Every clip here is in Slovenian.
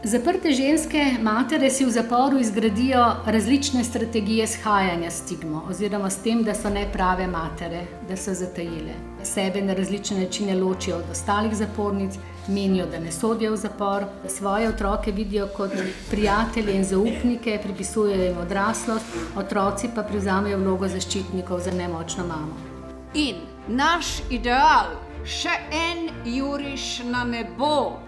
Zaprte ženske matere si v zaporu izgradijo različne strategije shajanja s stigmo oziroma s tem, da so neprave matere, da so zatajile. Sebe na različne načine ločijo od ostalih zapornic, menijo, da ne sodijo v zapor, svoje otroke vidijo kot prijatelje in zaupnike, pripisujejo jim odraslost, otroci pa prevzamejo vlogo zaščitnikov za nemočno mamo. In naš ideal, še en juriš na nebo.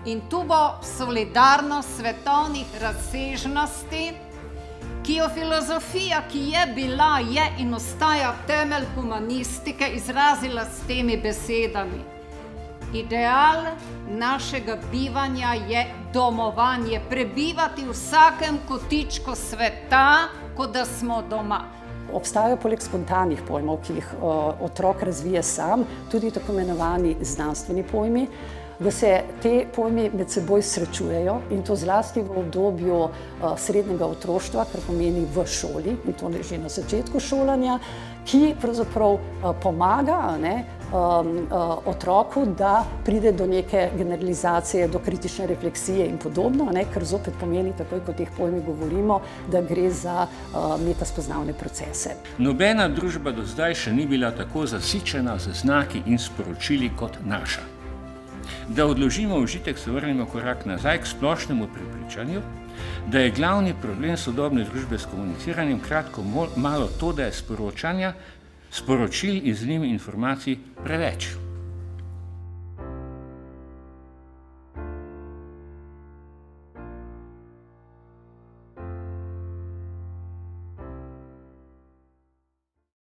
In tu bo solidarnost svetovnih razsežnosti, ki jo filozofija, ki je bila, je in ostaja temelj humanistike, izrazila s temi besedami. Ideal našega bivanja je domovanje, prebivati v vsakem kotičku sveta, kot da smo doma. Obstajajo poleg spontanih pojmov, ki jih otrok razvije sam, tudi tako imenovani znanstveni pojmi, da se te pojmi med seboj srečujejo in to zlasti v obdobju srednjega otroštva, kar pomeni v šoli, in to že na začetku šolanja, ki pravzaprav pomaga otroku, da pride do neke generalizacije, do kritične refleksije in podobno, kar zopet pomeni, takoj ko o teh pojmih govorimo, da gre za metaspoznavne procese. Nobena družba do zdaj še ni bila tako zasičena z znaki in sporočili kot naša. Da odložimo užitek, se vrnemo korak nazaj k splošnemu prepričanju, da je glavni problem sodobne družbe s komuniciranjem kratko malo to, da je sporočanja, sporočil in z njimi informacij preveč.